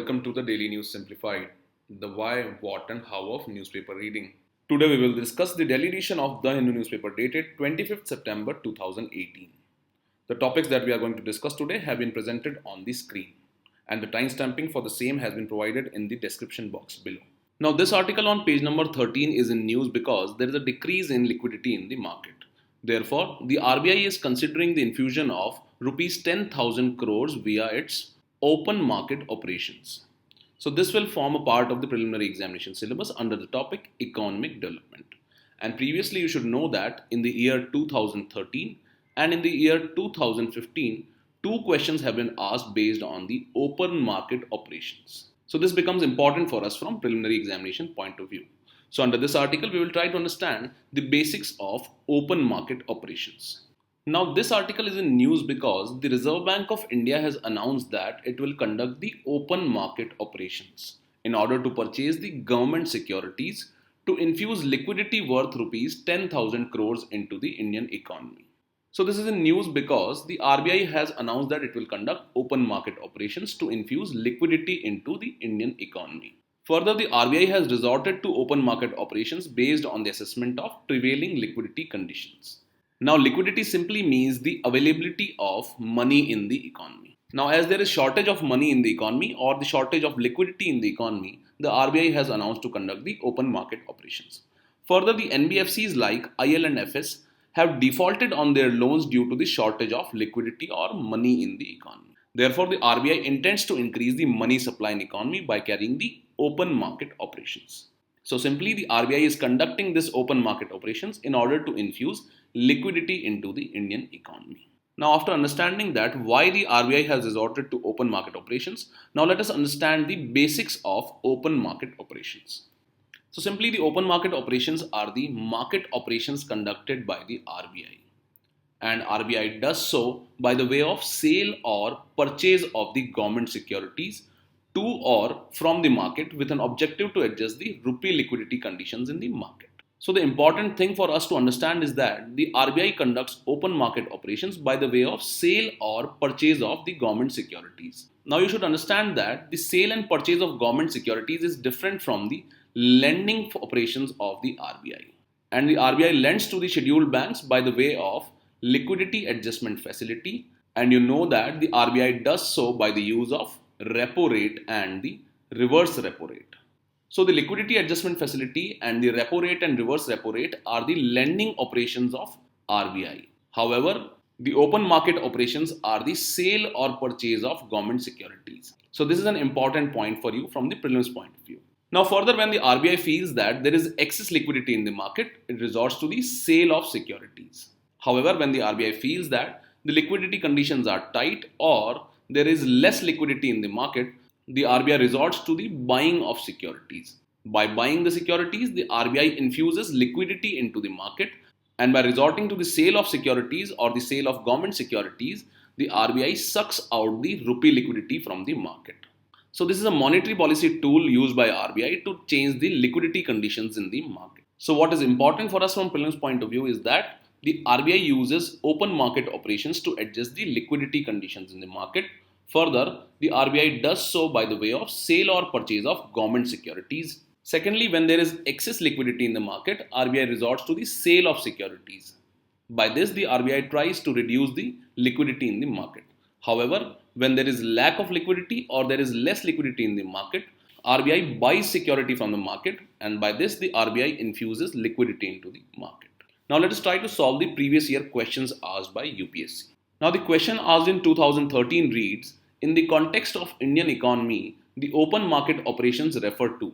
welcome to the Daily News Simplified, the why, what and how of newspaper reading. Today we will discuss the Delhi edition of the Hindu newspaper dated 25th September 2018. The topics that we are going to discuss today have been presented on the screen and the timestamping for the same has been provided in the description box below. Now this article on page number 13 is in news because there is a decrease in liquidity in the market. Therefore, the RBI is considering the infusion of rupees 10,000 crores via its open market operations. So this will form a part of the preliminary examination syllabus under the topic economic development. And previously you should know that in the year 2013 and in the year 2015, two questions have been asked based on the open market operations. So this becomes important for us from preliminary examination point of view. So under this article, we will try to understand the basics of open market operations. Now this article is in news because the Reserve Bank of India has announced that it will conduct the open market operations in order to purchase the government securities to infuse liquidity worth rupees 10,000 crores into the Indian economy. So this is in news because the RBI has announced that it will conduct open market operations to infuse liquidity into the Indian economy. Further, the RBI has resorted to open market operations based on the assessment of prevailing liquidity conditions. Now, liquidity simply means the availability of money in the economy. Now, as there is shortage of money in the economy or the shortage of liquidity in the economy, the RBI has announced to conduct the open market operations. Further, the NBFCs like IL and FS have defaulted on their loans due to the shortage of liquidity or money in the economy. Therefore, the RBI intends to increase the money supply in the economy by carrying the open market operations. So simply the RBI is conducting this open market operations in order to infuse liquidity into the Indian economy. Now after understanding that why the RBI has resorted to open market operations, now let us understand the basics of open market operations. So simply the open market operations are the market operations conducted by the RBI. And RBI does so by the way of sale or purchase of the government securities to or from the market with an objective to adjust the rupee liquidity conditions in the market. So the important thing for us to understand is that the RBI conducts open market operations by the way of sale or purchase of the government securities. Now you should understand that the sale and purchase of government securities is different from the lending operations of the RBI. And the RBI lends to the scheduled banks by the way of liquidity adjustment facility, and you know that the RBI does so by the use of repo rate and the reverse repo rate. So the liquidity adjustment facility and the repo rate and reverse repo rate are the lending operations of RBI. However, the open market operations are the sale or purchase of government securities. So this is an important point for you from the prelims point of view. Now further, when the RBI feels that there is excess liquidity in the market, it resorts to the sale of securities. However, when the RBI feels that the liquidity conditions are tight or there is less liquidity in the market, the RBI resorts to the buying of securities. By buying the securities, the RBI infuses liquidity into the market, and by resorting to the sale of securities or the sale of government securities, the RBI sucks out the rupee liquidity from the market. So this is a monetary policy tool used by RBI to change the liquidity conditions in the market. So what is important for us from prelims point of view is that the RBI uses open market operations to adjust the liquidity conditions in the market. Further, the RBI does so by the way of sale or purchase of government securities. Secondly, when there is excess liquidity in the market, RBI resorts to the sale of securities. By this, the RBI tries to reduce the liquidity in the market. However, when there is lack of liquidity or there is less liquidity in the market, RBI buys security from the market, and by this, the RBI infuses liquidity into the market. Now let us try to solve the previous year questions asked by UPSC. Now the question asked in 2013 reads, in the context of Indian economy, the open market operations refer to.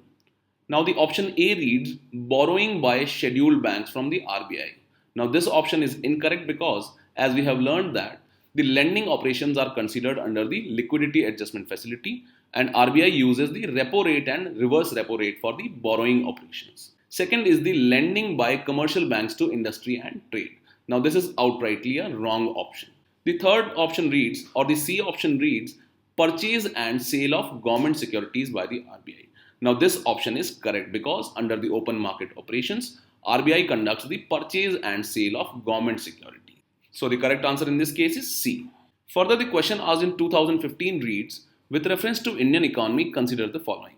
Now the option A reads, borrowing by scheduled banks from the RBI. Now this option is incorrect because as we have learned that the lending operations are considered under the liquidity adjustment facility and RBI uses the repo rate and reverse repo rate for the borrowing operations. Second is the lending by commercial banks to industry and trade. Now this is outrightly a wrong option. The third option reads, or the C option reads, purchase and sale of government securities by the RBI. Now this option is correct because under the open market operations, RBI conducts the purchase and sale of government security. So the correct answer in this case is C. Further, the question asked in 2015 reads, With reference to Indian economy, consider the following.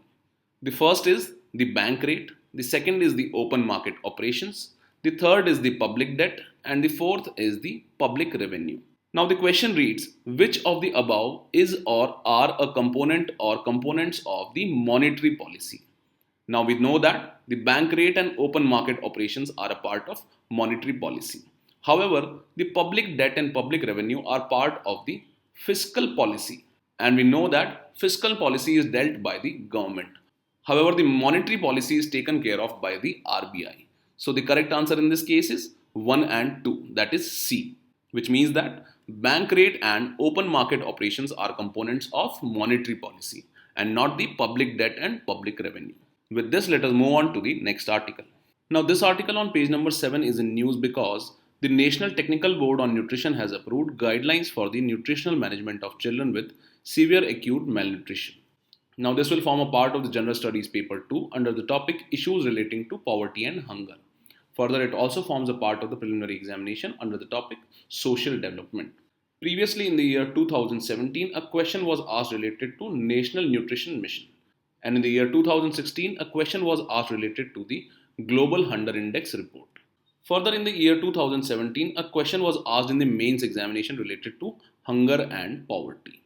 The first is the bank rate, the second is the open market operations, the third is the public debt, and the fourth is the public revenue. Now the question reads, which of the above is or are a component or components of the monetary policy? Now we know that the bank rate and open market operations are a part of monetary policy. However, the public debt and public revenue are part of the fiscal policy. And we know that fiscal policy is dealt by the government. However, the monetary policy is taken care of by the RBI. So the correct answer in this case is 1 and 2, that is C, which means that bank rate and open market operations are components of monetary policy and not the public debt and public revenue. With this, let us move on to the next article. Now, this article on page number 7 is in news because the National Technical Board on Nutrition has approved guidelines for the nutritional management of children with severe acute malnutrition. Now, this will form a part of the General Studies paper 2 under the topic Issues Relating to Poverty and Hunger. Further, it also forms a part of the preliminary examination under the topic Social Development. Previously, in the year 2017, a question was asked related to National Nutrition Mission. And in the year 2016, a question was asked related to the Global Hunger Index report. Further, in the year 2017, a question was asked in the mains examination related to hunger and poverty.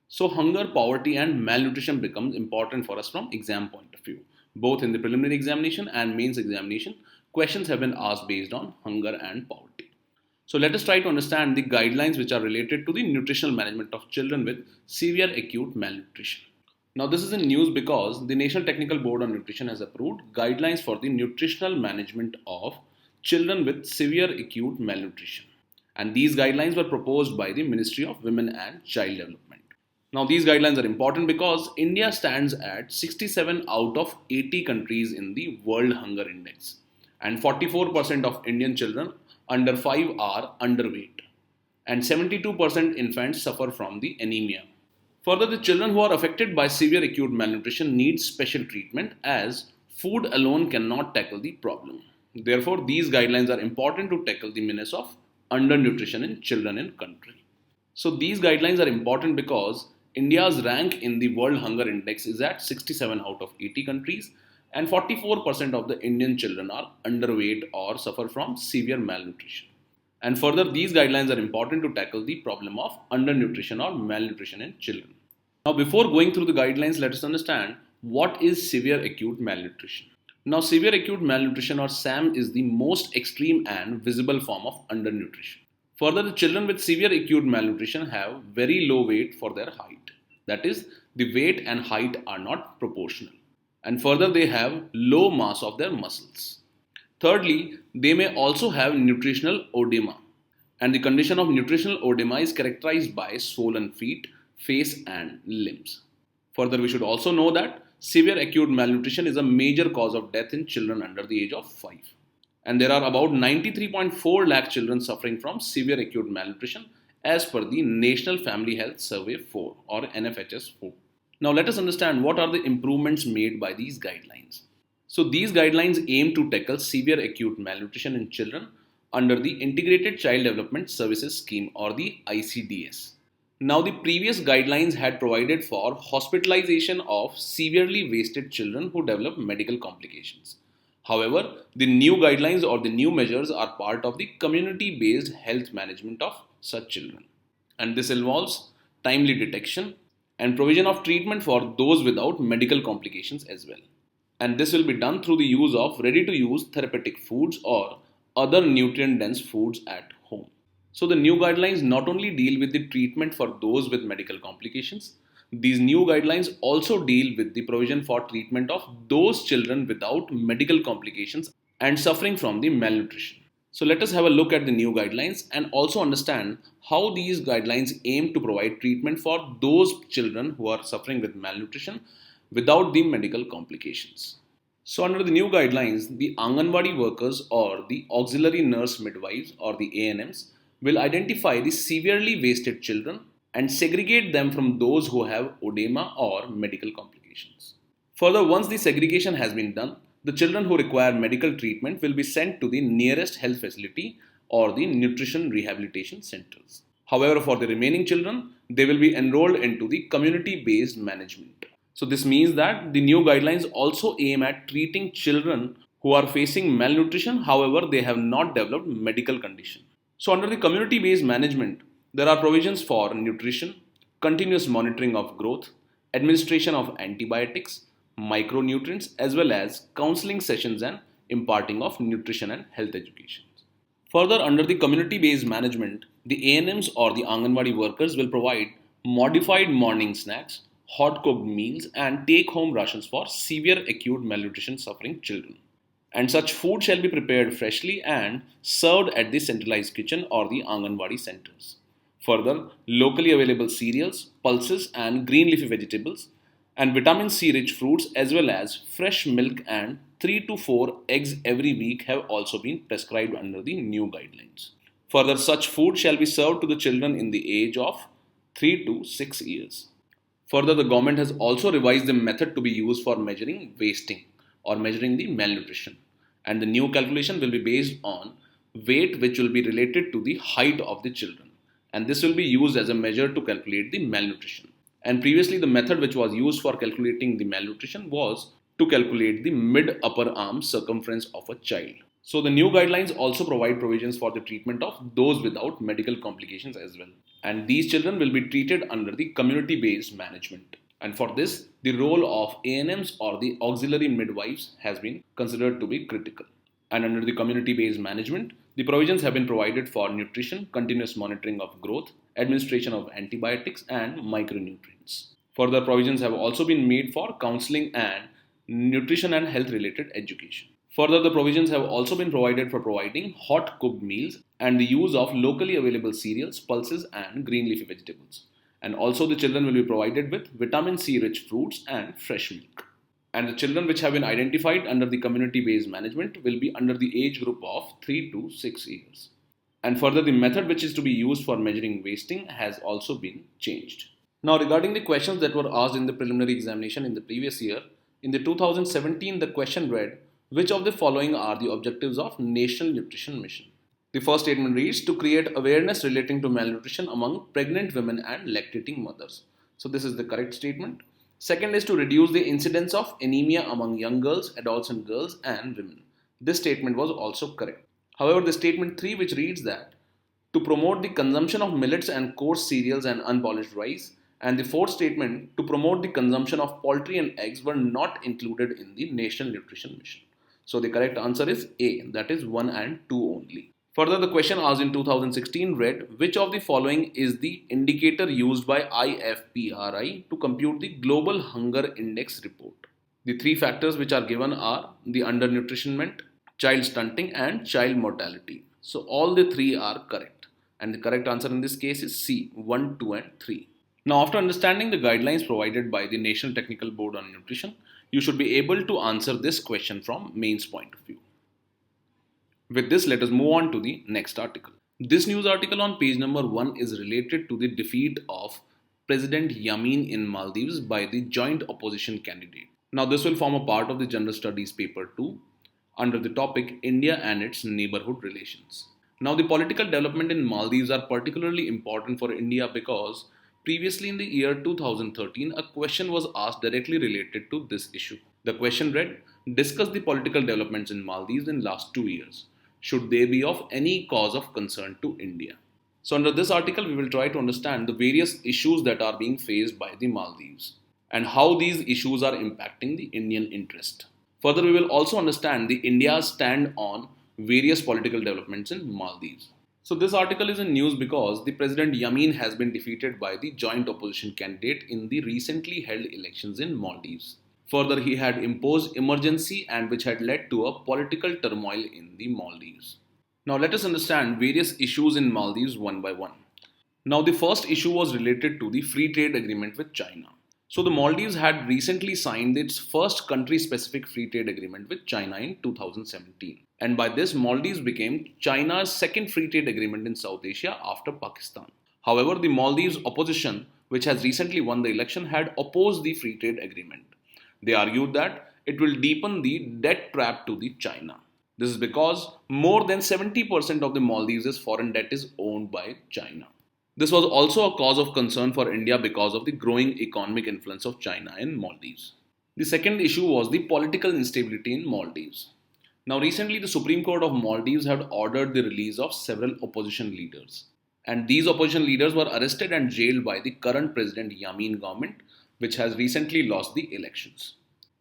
So, hunger, poverty, and malnutrition becomes important for us from exam point of view. Both in the preliminary examination and mains examination, questions have been asked based on hunger and poverty. So, let us try to understand the guidelines which are related to the nutritional management of children with severe acute malnutrition. Now, this is in news because the National Technical Board on Nutrition has approved guidelines for the nutritional management of children with severe acute malnutrition. And these guidelines were proposed by the Ministry of Women and Child Development. Now, these guidelines are important because India stands at 67 out of 80 countries in the World Hunger Index. And 44% of Indian children under 5 are underweight. And 72% infants suffer from the anemia. Further, the children who are affected by severe acute malnutrition need special treatment as food alone cannot tackle the problem. Therefore, these guidelines are important to tackle the menace of undernutrition in children in country. So, these guidelines are important because India's rank in the World Hunger Index is at 67 out of 80 countries and 44% of the Indian children are underweight or suffer from severe malnutrition. And further, these guidelines are important to tackle the problem of undernutrition or malnutrition in children. Now, before going through the guidelines, let us understand what is severe acute malnutrition. Now, severe acute malnutrition or SAM is the most extreme and visible form of undernutrition. Further, the children with severe acute malnutrition have very low weight for their height. That is, the weight and height are not proportional. And further, they have low mass of their muscles. Thirdly, they may also have nutritional oedema. And the condition of nutritional oedema is characterized by swollen feet, face, and limbs. Further, we should also know that severe acute malnutrition is a major cause of death in children under the age of 5. And there are about 93.4 lakh children suffering from severe acute malnutrition as per the National Family Health Survey 4 or NFHS 4. Now let us understand what are the improvements made by these guidelines. So these guidelines aim to tackle severe acute malnutrition in children under the Integrated Child Development Services Scheme or the ICDS. Now the previous guidelines had provided for hospitalization of severely wasted children who develop medical complications. However, the new guidelines or the new measures are part of the community-based health management of such children. And this involves timely detection and provision of treatment for those without medical complications as well. And this will be done through the use of ready-to-use therapeutic foods or other nutrient-dense foods at home. So the new guidelines not only deal with the treatment for those with medical complications, these new guidelines also deal with the provision for treatment of those children without medical complications and suffering from the malnutrition. So let us have a look at the new guidelines and also understand how these guidelines aim to provide treatment for those children who are suffering with malnutrition without the medical complications. So under the new guidelines, the Anganwadi workers or the auxiliary nurse midwives or the ANMs will identify the severely wasted children and segregate them from those who have oedema or medical complications. Further, once the segregation has been done, the children who require medical treatment will be sent to the nearest health facility or the nutrition rehabilitation centers. However, for the remaining children, they will be enrolled into the community-based management. So this means that the new guidelines also aim at treating children who are facing malnutrition, however, they have not developed medical condition. So under the community-based management, there are provisions for nutrition, continuous monitoring of growth, administration of antibiotics, micronutrients, as well as counseling sessions and imparting of nutrition and health education. Further, under the community-based management, the ANMs or the Anganwadi workers will provide modified morning snacks, hot cooked meals, and take-home rations for severe acute malnutrition suffering children. And such food shall be prepared freshly and served at the centralized kitchen or the Anganwadi centers. Further, locally available cereals, pulses, and green leafy vegetables, and vitamin C rich fruits, as well as fresh milk and 3 to 4 eggs every week, have also been prescribed under the new guidelines. Further, such food shall be served to the children in the age of 3 to 6 years. Further, the government has also revised the method to be used for measuring wasting or measuring the malnutrition. And the new calculation will be based on weight, which will be related to the height of the children. And this will be used as a measure to calculate the malnutrition. And previously, the method which was used for calculating the malnutrition was to calculate the mid upper arm circumference of a child. So the new guidelines also provide provisions for the treatment of those without medical complications as well. And these children will be treated under the community-based management. And for this, the role of ANMs or the auxiliary midwives has been considered to be critical. And under the community-based management, the provisions have been provided for nutrition, continuous monitoring of growth, administration of antibiotics, and micronutrients. Further provisions have also been made for counseling and nutrition and health related education. Further, the provisions have also been provided for providing hot cooked meals and the use of locally available cereals, pulses, and green leafy vegetables. And also, the children will be provided with vitamin C rich fruits and fresh milk. And the children which have been identified under the community based management will be under the age group of 3 to 6 years. And further, the method which is to be used for measuring wasting has also been changed. Now, regarding the questions that were asked in the preliminary examination in the previous year, in the 2017, the question read, which of the following are the objectives of National Nutrition Mission? The first statement reads, to create awareness relating to malnutrition among pregnant women and lactating mothers. So this is the correct statement. Second is to reduce the incidence of anemia among young girls, adolescent girls, and women. This statement was also correct. However, the statement 3, which reads that to promote the consumption of millets and coarse cereals and unpolished rice, and the fourth statement to promote the consumption of poultry and eggs, were not included in the National Nutrition Mission. So the correct answer is A, that is 1 and 2 only. Further, the question asked in 2016 read, which of the following is the indicator used by IFPRI to compute the Global Hunger Index report? The three factors which are given are the undernutritionment, child stunting, and child mortality. So all the three are correct. And the correct answer in this case is C, 1, 2, and 3. Now, after understanding the guidelines provided by the National Technical Board on Nutrition, you should be able to answer this question from mains point of view. With this, let us move on to the next article. This news article on page number 1 is related to the defeat of President Yamin in Maldives by the joint opposition candidate. Now, this will form a part of the General Studies paper 2 under the topic India and its neighborhood relations. Now, the political development in Maldives are particularly important for India because previously in the year 2013, a question was asked directly related to this issue. The question read, discuss the political developments in Maldives in last 2 years. Should they be of any cause of concern to India? So under this article, we will try to understand the various issues that are being faced by the Maldives and how these issues are impacting the Indian interest. Further, we will also understand the India's stand on various political developments in Maldives. So this article is in news because the President Yamin has been defeated by the joint opposition candidate in the recently held elections in Maldives. Further, he had imposed emergency and which had led to a political turmoil in the Maldives. Now let us understand various issues in Maldives one by one. Now the first issue was related to the free trade agreement with China. So the Maldives had recently signed its first country-specific free trade agreement with China in 2017. And by this, Maldives became China's second free trade agreement in South Asia after Pakistan. However, the Maldives opposition, which has recently won the election, had opposed the free trade agreement. They argued that it will deepen the debt trap to the China. This is because more than 70% of the Maldives' foreign debt is owned by China. This was also a cause of concern for India because of the growing economic influence of China in Maldives. The second issue was the political instability in Maldives. Now, recently, the Supreme Court of Maldives had ordered the release of several opposition leaders. And these opposition leaders were arrested and jailed by the current President Yamin government, which has recently lost the elections.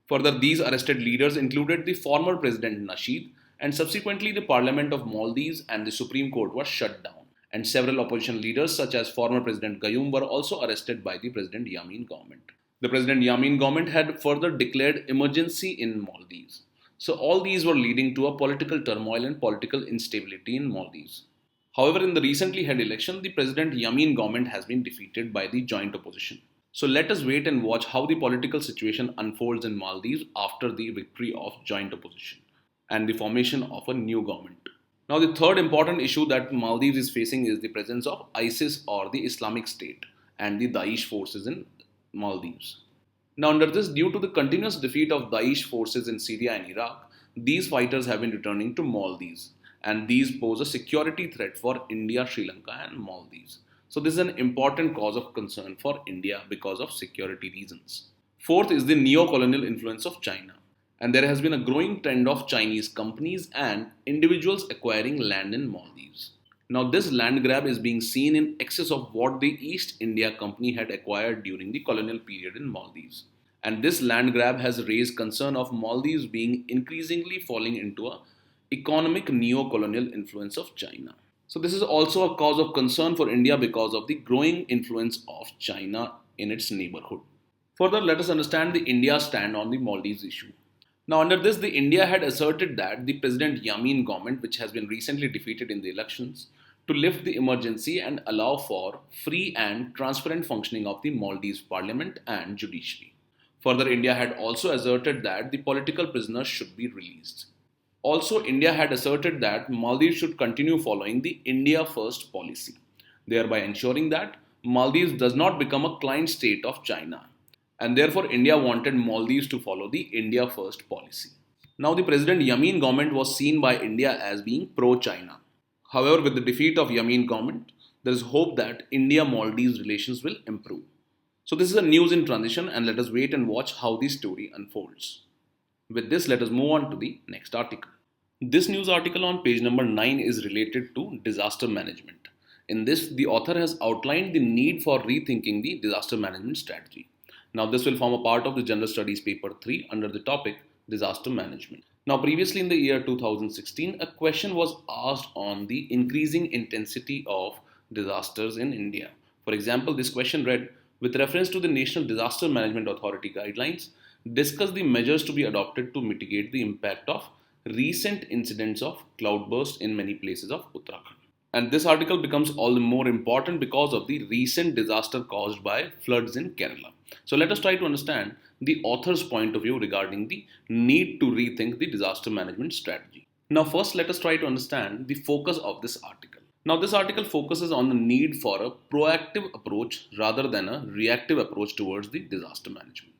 Further, these arrested leaders included the former President Nasheed, and subsequently the Parliament of Maldives and the Supreme Court were shut down. And several opposition leaders, such as former President Gayoom, were also arrested by the President Yamin government. The President Yamin government had further declared emergency in Maldives. So all these were leading to a political turmoil and political instability in Maldives. However, in the recently held election, the President Yamin government has been defeated by the joint opposition. So let us wait and watch how the political situation unfolds in Maldives after the victory of joint opposition and the formation of a new government. Now, the third important issue that Maldives is facing is the presence of ISIS or the Islamic State and the Daesh forces in Maldives. Now, under this, due to the continuous defeat of Daesh forces in Syria and Iraq, these fighters have been returning to Maldives, and these pose a security threat for India, Sri Lanka, and Maldives. So, this is an important cause of concern for India because of security reasons. Fourth is the neo colonial influence of China. And there has been a growing trend of Chinese companies and individuals acquiring land in Maldives. Now, this land grab is being seen in excess of what the East India Company had acquired during the colonial period in Maldives. And this land grab has raised concern of Maldives being increasingly falling into a economic neo-colonial influence of China. So this is also a cause of concern for India because of the growing influence of China in its neighborhood. Further, let us understand the India's stand on the Maldives issue. Now, under this, the India had asserted that the President Yamin government, which has been recently defeated in the elections, to lift the emergency and allow for free and transparent functioning of the Maldives parliament and judiciary. Further, India had also asserted that the political prisoners should be released. Also, India had asserted that Maldives should continue following the India First policy, thereby ensuring that Maldives does not become a client state of China. And therefore, India wanted Maldives to follow the India First policy. Now, the President Yamin government was seen by India as being pro-China. However, with the defeat of Yamin government, there is hope that India-Maldives relations will improve. So this is a news in transition, and let us wait and watch how the story unfolds. With this, let us move on to the next article. This news article on page number 9 is related to disaster management. In this, the author has outlined the need for rethinking the disaster management strategy. Now, this will form a part of the General Studies paper 3 under the topic disaster management. Now, previously in the year 2016, a question was asked on the increasing intensity of disasters in India. For example, this question read, with reference to the National Disaster Management Authority guidelines, discuss the measures to be adopted to mitigate the impact of recent incidents of cloudburst in many places of Uttarakhand. And this article becomes all the more important because of the recent disaster caused by floods in Kerala. So let us try to understand the author's point of view regarding the need to rethink the disaster management strategy. Now, first, let us try to understand the focus of this article. Now, this article focuses on the need for a proactive approach rather than a reactive approach towards the disaster management.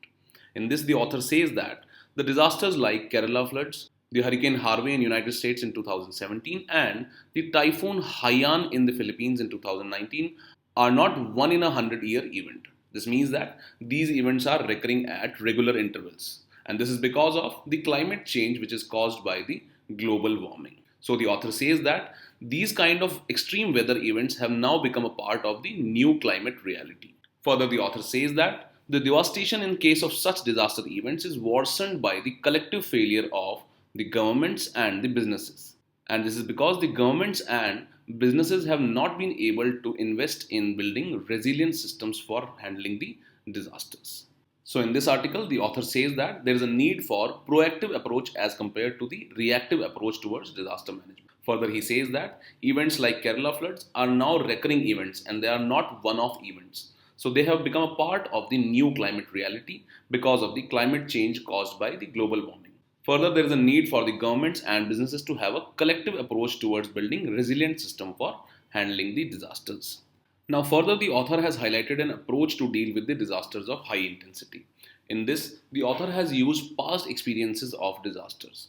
In this, the author says that the disasters like Kerala floods, the Hurricane Harvey in United States in 2017, and the Typhoon Haiyan in the Philippines in 2019 are not one in a 100-year event. This means that these events are recurring at regular intervals. And this is because of the climate change which is caused by the global warming. So the author says that these kind of extreme weather events have now become a part of the new climate reality. Further, the author says that the devastation in case of such disaster events is worsened by the collective failure of the governments and the businesses. And this is because the governments and businesses have not been able to invest in building resilient systems for handling the disasters. So in this article, the author says that there is a need for proactive approach as compared to the reactive approach towards disaster management. Further, he says that events like Kerala floods are now recurring events and they are not one-off events. So they have become a part of the new climate reality because of the climate change caused by the global warming. Further, there is a need for the governments and businesses to have a collective approach towards building a resilient system for handling the disasters. Now, further, the author has highlighted an approach to deal with the disasters of high intensity. In this, the author has used past experiences of disasters.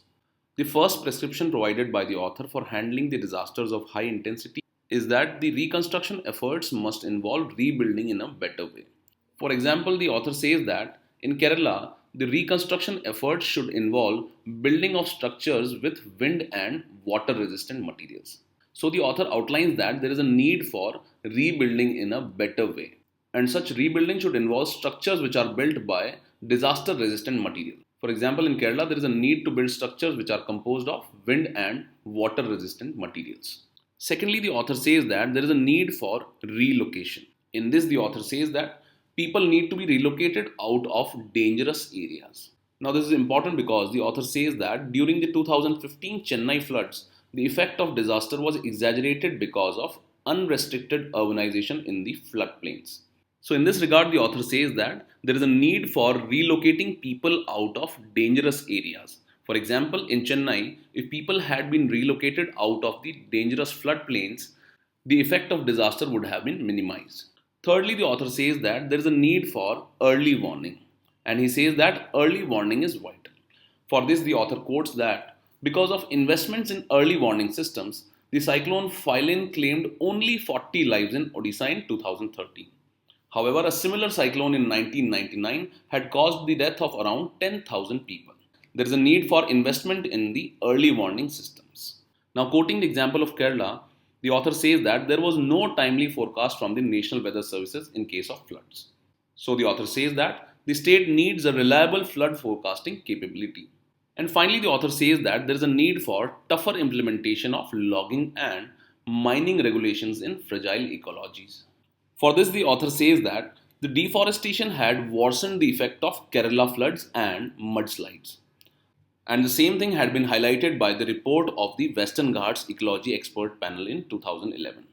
The first prescription provided by the author for handling the disasters of high intensity is that the reconstruction efforts must involve rebuilding in a better way. For example, the author says that in Kerala, the reconstruction efforts should involve building of structures with wind and water resistant materials. So the author outlines that there is a need for rebuilding in a better way. And such rebuilding should involve structures which are built by disaster resistant material. For example, in Kerala, there is a need to build structures which are composed of wind and water resistant materials. Secondly, the author says that there is a need for relocation. In this, the author says that people need to be relocated out of dangerous areas. Now, this is important because the author says that during the 2015 Chennai floods, the effect of disaster was exaggerated because of unrestricted urbanization in the floodplains. So, in this regard, the author says that there is a need for relocating people out of dangerous areas. For example, in Chennai, if people had been relocated out of the dangerous floodplains, the effect of disaster would have been minimized. Thirdly, the author says that there is a need for early warning, and he says that early warning is vital. For this, the author quotes that because of investments in early warning systems, the cyclone Philin claimed only 40 lives in Odisha in 2013. However, a similar cyclone in 1999 had caused the death of around 10,000 people. There is a need for investment in the early warning systems. Now, quoting the example of Kerala, the author says that there was no timely forecast from the National Weather Services in case of floods. So, the author says that the state needs a reliable flood forecasting capability. And finally, the author says that there is a need for tougher implementation of logging and mining regulations in fragile ecologies. For this, the author says that the deforestation had worsened the effect of Kerala floods and mudslides. And the same thing had been highlighted by the report of the Western Ghats Ecology Expert Panel in 2011.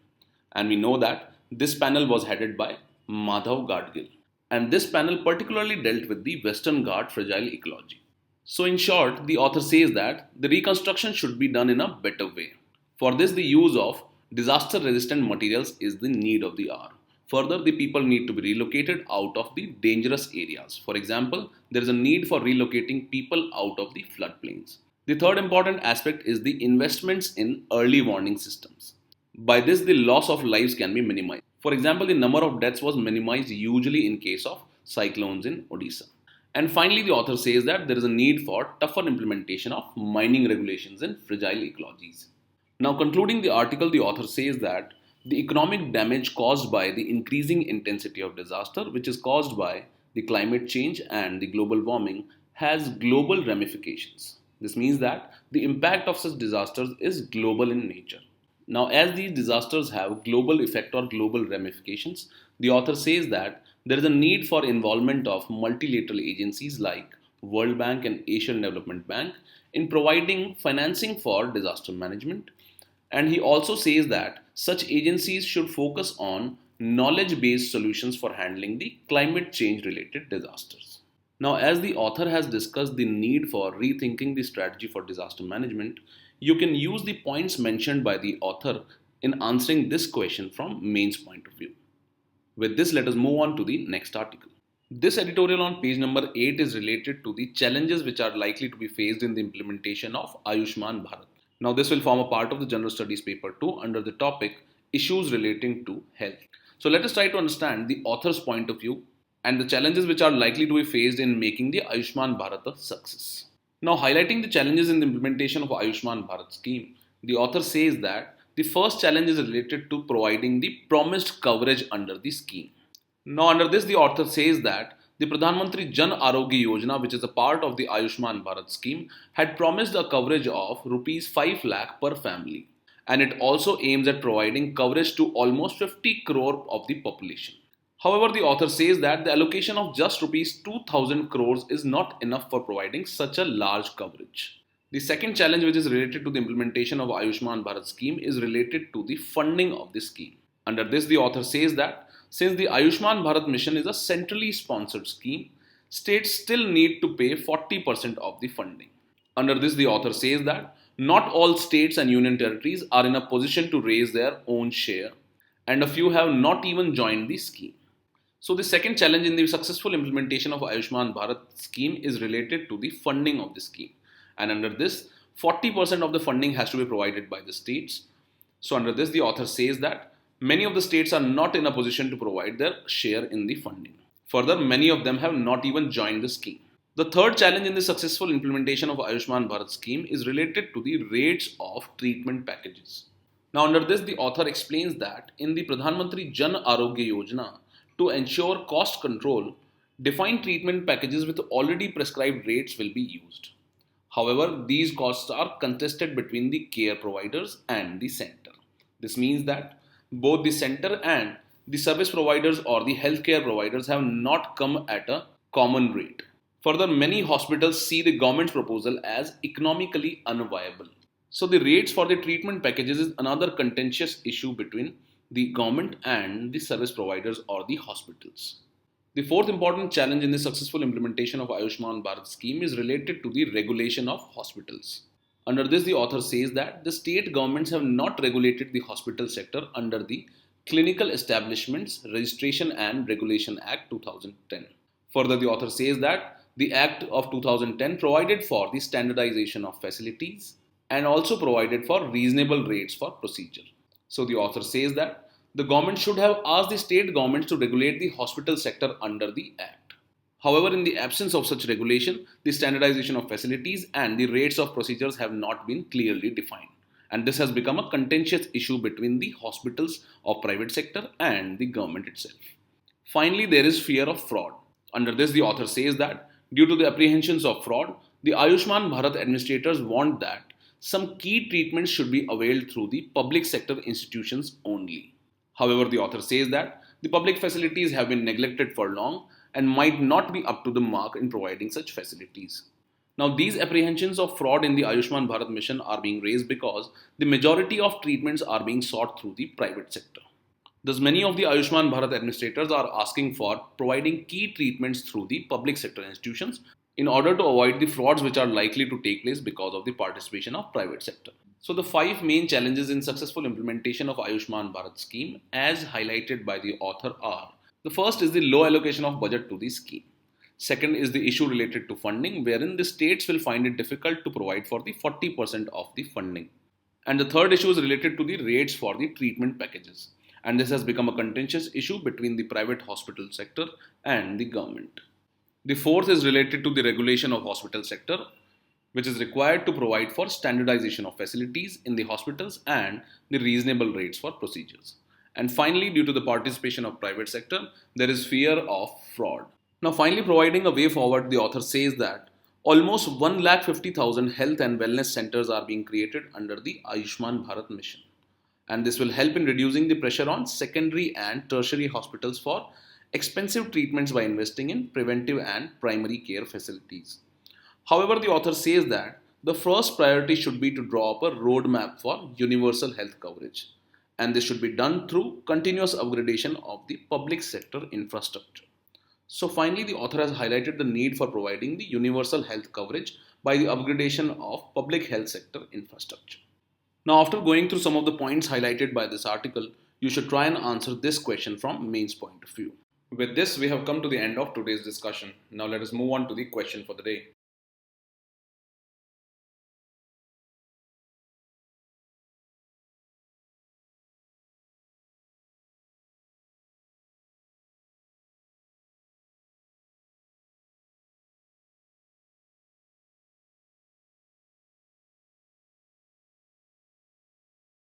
And we know that this panel was headed by Madhav Gadgil. And this panel particularly dealt with the Western Ghat fragile ecology. So, in short, the author says that the reconstruction should be done in a better way. For this, the use of disaster resistant materials is the need of the hour. Further, the people need to be relocated out of the dangerous areas. For example, there is a need for relocating people out of the floodplains. The third important aspect is the investments in early warning systems. By this, the loss of lives can be minimized. For example, the number of deaths was minimized usually in case of cyclones in Odisha. And finally, the author says that there is a need for tougher implementation of mining regulations in fragile ecologies. Now, concluding the article, the author says that the economic damage caused by the increasing intensity of disaster, which is caused by the climate change and the global warming, has global ramifications. This means that the impact of such disasters is global in nature. Now, as these disasters have global effect or global ramifications, the author says that there is a need for involvement of multilateral agencies like World Bank and Asian Development Bank in providing financing for disaster management. And he also says that such agencies should focus on knowledge based solutions for handling the climate change related disasters. Now, as the author has discussed the need for rethinking the strategy for disaster management, you can use the points mentioned by the author in answering this question from mains point of view. With this, let us move on to the next article. This editorial on page number 8 is related to the challenges which are likely to be faced in the implementation of Ayushman Bharat. Now, this will form a part of the General Studies paper 2 under the topic Issues Relating to Health. So, let us try to understand the author's point of view and the challenges which are likely to be faced in making the Ayushman Bharat a success. Now, highlighting the challenges in the implementation of Ayushman Bharat scheme, the author says that the first challenge is related to providing the promised coverage under the scheme. Now, under this, the author says that the Pradhan Mantri Jan Arogya Yojana, which is a part of the Ayushman Bharat scheme, had promised a coverage of rupees 5 lakh per family, and it also aims at providing coverage to almost 50 crore of the population. However, the author says that the allocation of just rupees 2000 crores is not enough for providing such a large coverage. The second challenge, which is related to the implementation of Ayushman Bharat scheme, is related to the funding of the scheme. Under this, the author says that since the Ayushman Bharat mission is a centrally sponsored scheme, states still need to pay 40% of the funding. Under this, the author says that not all states and union territories are in a position to raise their own share, and a few have not even joined the scheme. So, the second challenge in the successful implementation of Ayushman Bharat scheme is related to the funding of the scheme. And under this, 40% of the funding has to be provided by the states, So under this, the author says that many of the states are not in a position to provide their share in the funding. Further, many of them have not even joined the scheme. The third challenge in the successful implementation of Ayushman Bharat scheme is related to the rates of treatment packages. Now, under this, the author explains that in the Pradhan Mantri Jan Arogya Yojana, to ensure cost control, defined treatment packages with already prescribed rates will be used. However, these costs are contested between the care providers and the center. This means that both the center and the service providers or the healthcare providers have not come at a common rate. Further, many hospitals see the government's proposal as economically unviable. So, the rates for the treatment packages is another contentious issue between the government and the service providers or the hospitals. The fourth important challenge in the successful implementation of Ayushman Bharat scheme is related to the regulation of hospitals. Under this, the author says that the state governments have not regulated the hospital sector under the Clinical Establishments Registration and Regulation Act 2010. Further, the author says that the Act of 2010 provided for the standardization of facilities and also provided for reasonable rates for procedure. So, the author says that the government should have asked the state governments to regulate the hospital sector under the Act. However, in the absence of such regulation, the standardization of facilities and the rates of procedures have not been clearly defined. And this has become a contentious issue between the hospitals of private sector and the government itself. Finally, there is fear of fraud. Under this, the author says that due to the apprehensions of fraud, the Ayushman Bharat administrators want that some key treatments should be availed through the public sector institutions only. However, the author says that the public facilities have been neglected for long and might not be up to the mark in providing such facilities. Now, these apprehensions of fraud in the Ayushman Bharat mission are being raised because the majority of treatments are being sought through the private sector. Thus, many of the Ayushman Bharat administrators are asking for providing key treatments through the public sector institutions in order to avoid the frauds which are likely to take place because of the participation of private sector. So the five main challenges in successful implementation of Ayushman Bharat scheme as highlighted by the author are: the first is the low allocation of budget to the scheme. Second is the issue related to funding, wherein the states will find it difficult to provide for the 40% of the funding. And the third issue is related to the rates for the treatment packages. And this has become a contentious issue between the private hospital sector and the government. The fourth is related to the regulation of hospital sector, which is required to provide for standardization of facilities in the hospitals and the reasonable rates for procedures. And finally, due to the participation of private sector, there is fear of fraud. Now, finally, providing a way forward, the author says that almost 150,000 health and wellness centers are being created under the Ayushman Bharat mission. And this will help in reducing the pressure on secondary and tertiary hospitals for expensive treatments by investing in preventive and primary care facilities. However, the author says that the first priority should be to draw up a roadmap for universal health coverage, and this should be done through continuous upgradation of the public sector infrastructure. So finally, the author has highlighted the need for providing the universal health coverage by the upgradation of public health sector infrastructure. Now, after going through some of the points highlighted by this article, you should try and answer this question from mains point of view. With this, we have come to the end of today's discussion. Now let us move on to the question for the day.